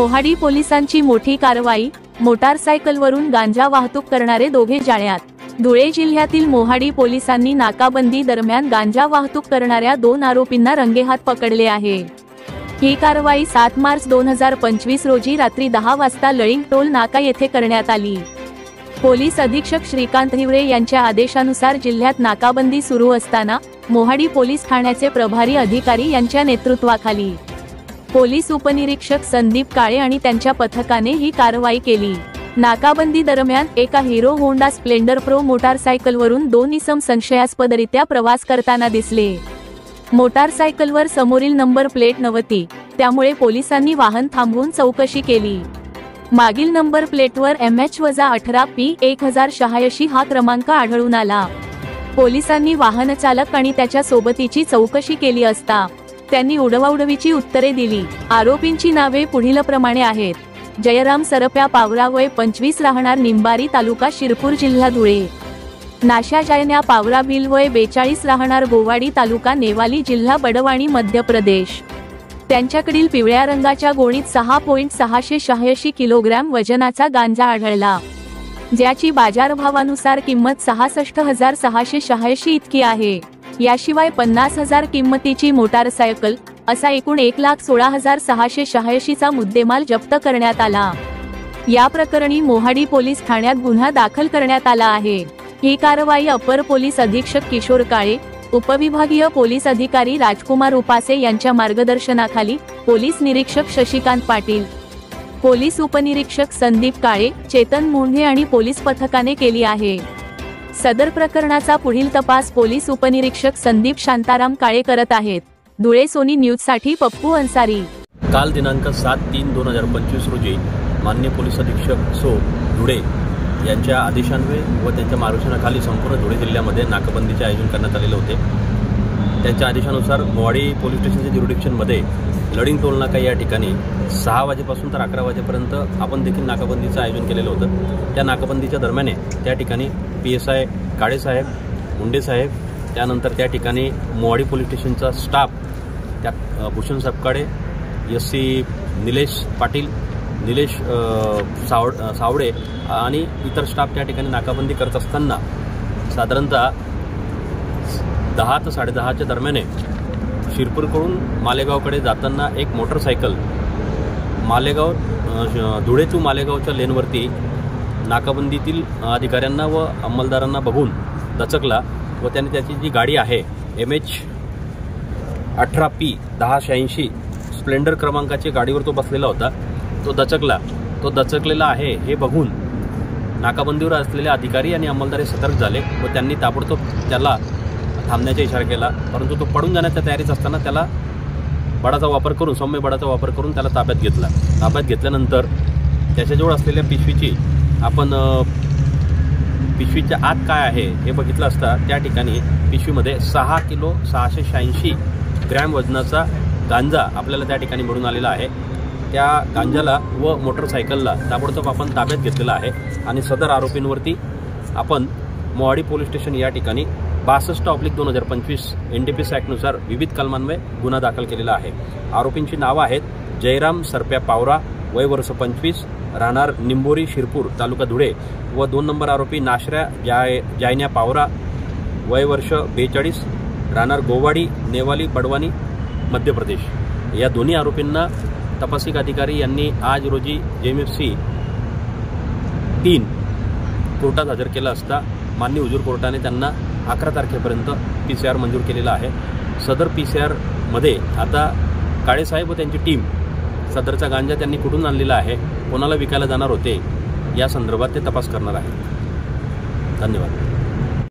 मोहाडी पोलिसांची मोठी कारवाई, मोटारसायकलवरून गांजा वाहतूक करणारे दोघे जाळ्यात। धुळे जिल्ह्यातील मोहाडी पोलिसांनी नाकाबंदी दरम्यान गांजा वाहतूक करणाऱ्या 2 आरोपींना रंगेहात पकडले आहे। ही कारवाई 7 मार्च 2025 रोजी रात्री 10 वाजता लळिंग टोल नाका येथे करण्यात आली। पोलीस अधीक्षक श्रीकांत हिवरे यांच्या आदेशानुसार जिल्ह्यात नाकाबंदी सुरू असताना मोहाडी पोलीस ठाण्याचे प्रभारी अधिकारी यांच्या नेतृत्वाखाली पोलीस उपनिरीक्षक संदीप काळे आणि त्यांच्या पथकाने ही कारवाई केली। नाकाबंदी दरम्यान एका हिरो होंडा स्प्लेंडर प्रो मोटारसायकलवरून 2 इसम संशयास्पदरित्या प्रवास करताना दिसले। मोटारसायकलवर समोरील नंबर प्लेट नव्हती, त्यामुळे पोलिसांनी वाहन थांबवून चौकशी केली। मागील नंबर प्लेटवर MH-18P1086 हा क्रमांक आढळून आला। पोलिसांनी वाहन चालक आणि त्याच्या सोबतीची चौकशी केली असता त्यांनी उडवाउडवीची उत्तरे दिली। आरोपींची नावे पुढीलप्रमाणे आहेत: जयराम सरप्या पावरा वय 25 राहणार निंबारी तालुका शिरपूर जिल्हा धुळे, नाशा जयन्या पावरा भिल वय 42 राहणार गोवाडी तालुका नेवाली जिल्हा बडवानी मध्य प्रदेश। त्यांच्याकडील पिवळ्या रंगाच्या गोणीत 6.686 किलोग्रॅम वजनाचा गांजा आढळला, ज्याची बाजारभावानुसार किंमत 66,686 इतकी आहे। याशिवाय 50,000 किंमतीची मोटारसायकल असा एकूण 1,16,686 चा मुद्देमाल जप्त करण्यात आला। या प्रकरणी मोहाडी पोलीस ठाण्यात गुन्हा दाखल करण्यात आला आहे। ही कारवाई अपर पोलीस अधीक्षक किशोर काळे, उपविभागीय पोलीस अधिकारी राजकुमार उपासे यांच्या मार्गदर्शनाखाली पोलीस निरीक्षक शशिकांत पाटील, पोलीस उपनिरीक्षक संदीप काळे, चेतन मुंढे आणि पोलीस पथकाने केली आहे। सदर प्रकरणाचा पुढील तपास पोलीस उपनिरीक्षक संदीप शांताराम काळे करत आहेत। धुळे सोनी न्यूज साठी पप्पू अन्सारी। काल दिनांक 7/3/2025 रोजी माननीय पोलीस अधीक्षक धुळे यांच्या आदेशान्वये व त्यांच्या मार्गदर्शनाखाली संपूर्ण धुळे जिल्ह्यामध्ये नाकाबंदीचे आयोजन करण्यात आलेले होते। त्यांच्या आदेशानुसार मोहाडी पोलीस स्टेशनच्या ज्युरिडिक्शनमध्ये लळिंग टोल नाका या ठिकाणी 6 वाजेपासून तर 11 वाजेपर्यंत आपण देखील नाकाबंदीचं आयोजन केलेलं होतं। त्या नाकाबंदीच्या दरम्यान त्या ठिकाणी PSI काळेसाहेब, मुंडेसाहेब, त्यानंतर त्या ठिकाणी मोहाडी पोलीस स्टेशनचा स्टाफ, त्या भूषण सपकाळे, SC निलेश पाटील, निलेश सावडे आणि इतर स्टाफ त्या ठिकाणी नाकाबंदी करत असताना साधारणतः 10 ते 10:30च्या दरम्यान शिरपूरकडून मालेगावकडे जाताना एक मोटरसायकल मालेगाव धुळे टू मालेगावच्या लेनवरती नाकाबंदीतील अधिकाऱ्यांना व अंमलदारांना बघून दचकला व त्याने त्याची जी गाडी आहे MH-18P1086 स्प्लेंडर क्रमांकाची गाडीवर तो बसलेला होता, तो दचकलेला आहे हे बघून नाकाबंदीवर असलेले अधिकारी आणि अंमलदार सतर्क झाले व त्यांनी ताबडतोब त्याला थांबण्याचा इशारा केला। परंतु तो पडून जाण्याच्या तयारीत असताना त्याला सौम्य बळाचा वापर करून त्याला ताब्यात घेतला। ताब्यात घेतल्यानंतर त्याच्याजवळ असलेल्या पिशवीची आपण पिशवीच्या आत काय आहे हे बघितलं असता त्या ठिकाणी पिशवीमध्ये 6,686 ग्रॅम वजनाचा गांजा आपल्याला त्या ठिकाणी मिळून आलेला आहे। त्या गांजाला व मोटरसायकलला ताबडतोब आपण ताब्यात घेतलेला आहे आणि सदर आरोपींवरती आपण मोहाडी पोलीस स्टेशन या ठिकाणी 62/2025 NDPS ॲक्टनुसार विविध कलमांन्वये गुन्हा दाखल केलेला आहे। आरोपींची नावं आहेत: जयराम सरप्या पावरा वय वर्ष 25 राहणार निंबोरी शिरपूर तालुका धुळे व 2 नंबर आरोपी नाशऱ्या जायन्या पावरा वय वर्ष 42 राहणार गोवाडी नेवाली बडवानी मध्य प्रदेश। या दोन्ही आरोपींना तपासिक अधिकारी यांनी आज रोजी JMFC 3 कोर्टात हजर केला असता माननीय हुजूर कोर्टाने त्यांना 11 तारखेपर्यंत PCR मंजूर केलेला आहे। सदर PCR मध्ये आता काळेसाहेब व त्यांची टीम सदरचा गांजा त्यांनी कुठून आणलेला आहे, कोणाला विकायला जाणार होते या संदर्भात ते तपास करणार आहे। धन्यवाद।